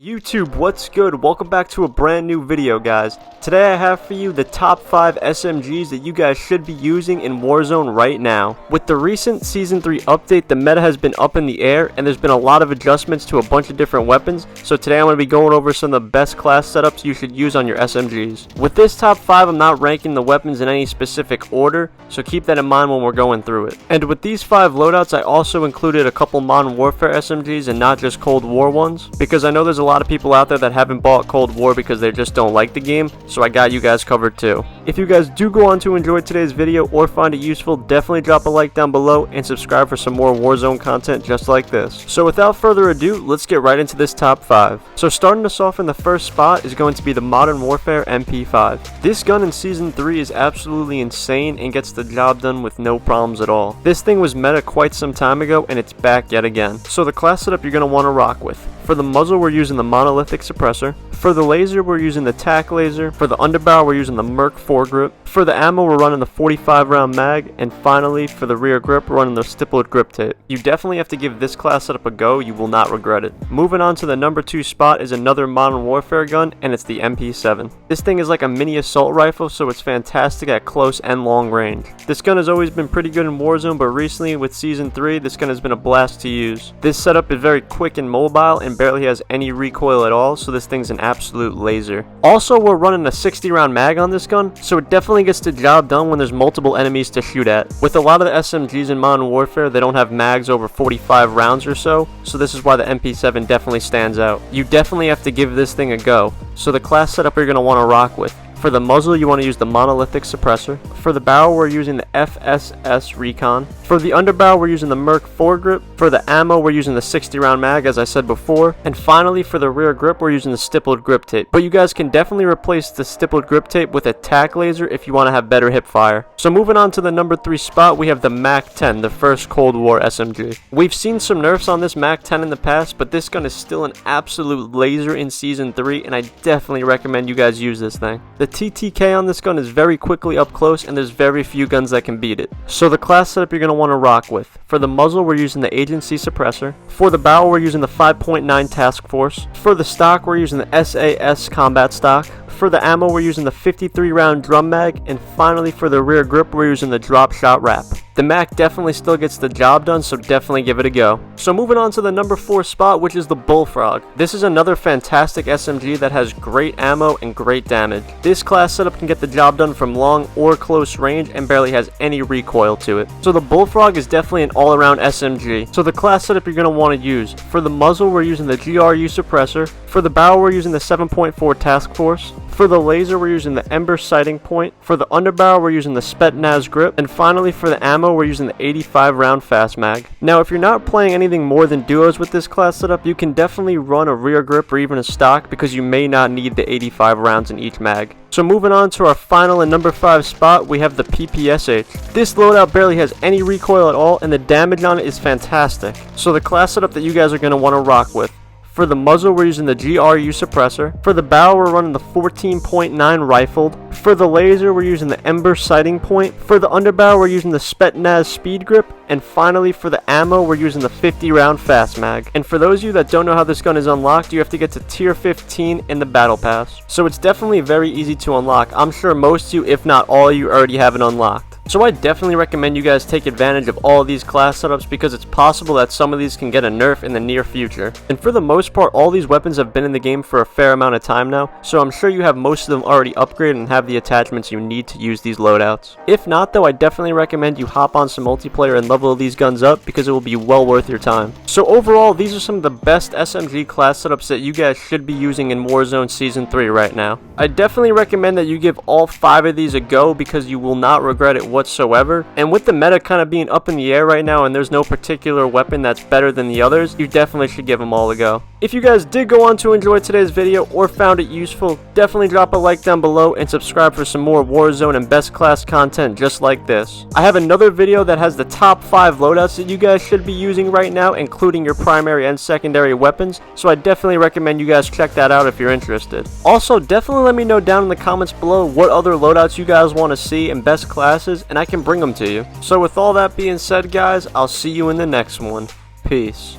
YouTube, what's good? Welcome back to a brand new video, guys. Today I have for you the top 5 SMGs that you guys should be using in Warzone right now. With the recent Season 3 update, the meta has been up in the air and there's been a lot of adjustments to a bunch of different weapons, so today I'm going to be going over some of the best class setups you should use on your SMGs. With this top 5, I'm not ranking the weapons in any specific order, so keep that in mind when we're going through it. And with these 5 loadouts, I also included a couple Modern Warfare SMGs and not just Cold War ones, because I know there's a lot of people out there that haven't bought Cold War because they just don't like the game, so I got you guys covered too. If you guys do go on to enjoy today's video or find it useful, definitely drop a like down below and subscribe for some more Warzone content just like this. So without further ado, let's get right into this top 5. So starting us off in the first spot is going to be the Modern Warfare MP5. This gun in Season 3 is absolutely insane and gets the job done with no problems at all. This thing was meta quite some time ago and it's back yet again. So the class setup you're going to want to rock with. For the muzzle, we're using the monolithic suppressor. For the laser, we're using the tac laser. For the underbarrel, we're using the Merc foregrip. For the ammo, we're running the 45 round mag. And finally, for the rear grip, we're running the stippled grip tape. You definitely have to give this class setup a go, you will not regret it. Moving on to the number 2 spot is another Modern Warfare gun, and it's the MP7. This thing is like a mini assault rifle, so it's fantastic at close and long range. This gun has always been pretty good in Warzone, but recently with Season 3, this gun has been a blast to use. This setup is very quick and mobile and barely has any recoil at all, so this thing's an absolute laser. Also, we're running a 60 round mag on this gun, so it definitely gets the job done when there's multiple enemies to shoot at. With a lot of the SMGs in Modern Warfare, they don't have mags over 45 rounds or so this is why the MP7 definitely stands out. You definitely have to give this thing a go. So the class setup you're going to want to rock with. For the muzzle, you want to use the monolithic suppressor. For the barrel, we're using the FSS Recon. For the underbarrel, we're using the Merc foregrip. For the ammo, we're using the 60 round mag, as I said before. And finally, for the rear grip, we're using the stippled grip tape. But you guys can definitely replace the stippled grip tape with a tac laser if you want to have better hip fire. So moving on to the number 3 spot, we have the MAC-10, the first Cold War SMG. We've seen some nerfs on this MAC-10 in the past, but this gun is still an absolute laser in Season 3, and I definitely recommend you guys use this thing. The TTK on this gun is very quickly up close and there's very few guns that can beat it. So the class setup you're going to want to rock with. For the muzzle, we're using the agency suppressor. For the barrel, we're using the 5.9 task force. For the stock, we're using the SAS combat stock. For the ammo, we're using the 53 round drum mag. And finally, for the rear grip, we're using the drop shot wrap. The Mac definitely still gets the job done, so definitely give it a go. So moving on to the number 4 spot, which is the Bullfrog. This is another fantastic SMG that has great ammo and great damage. This class setup can get the job done from long or close range and barely has any recoil to it. So the Bullfrog is definitely an all-around SMG. So the class setup you're going to want to use. For the muzzle, we're using the GRU suppressor. For the barrel, we're using the 7.4 task force. For the laser, we're using the Ember sighting point. For the underbarrel, we're using the Spetsnaz grip. And finally, for the ammo, we're using the 85 round fast mag. Now, if you're not playing anything more than duos with this class setup, you can definitely run a rear grip or even a stock because you may not need the 85 rounds in each mag. So moving on to our final and number 5 spot, we have the PPSH. This loadout barely has any recoil at all and the damage on it is fantastic. So the class setup that you guys are going to want to rock with. For the muzzle, we're using the GRU suppressor. For the barrel, we're running the 14.9 rifled. For the laser, we're using the Ember sighting point. For the underbarrel, we're using the Spetsnaz speed grip. And finally, for the ammo, we're using the 50 round fast mag. And for those of you that don't know how this gun is unlocked, you have to get to tier 15 in the battle pass. So it's definitely very easy to unlock. I'm sure most of you, if not all of you, already have it unlocked. So I definitely recommend you guys take advantage of all of these class setups because it's possible that some of these can get a nerf in the near future. And for the most part, all these weapons have been in the game for a fair amount of time now, so I'm sure you have most of them already upgraded and have the attachments you need to use these loadouts. If not though, I definitely recommend you hop on some multiplayer and level these guns up because it will be well worth your time. So overall, these are some of the best SMG class setups that you guys should be using in Warzone Season 3 right now. I definitely recommend that you give all 5 of these a go because you will not regret it whatsoever. And with the meta kind of being up in the air right now and there's no particular weapon that's better than the others, you definitely should give them all a go. If you guys did go on to enjoy today's video or found it useful, definitely drop a like down below and subscribe for some more Warzone and best class content just like this. I have another video that has the top 5 loadouts that you guys should be using right now, including your primary and secondary weapons, so I definitely recommend you guys check that out if you're interested. Also, definitely let me know down in the comments below what other loadouts you guys want to see and best classes, and I can bring them to you. So with all that being said, guys, I'll see you in the next one. Peace.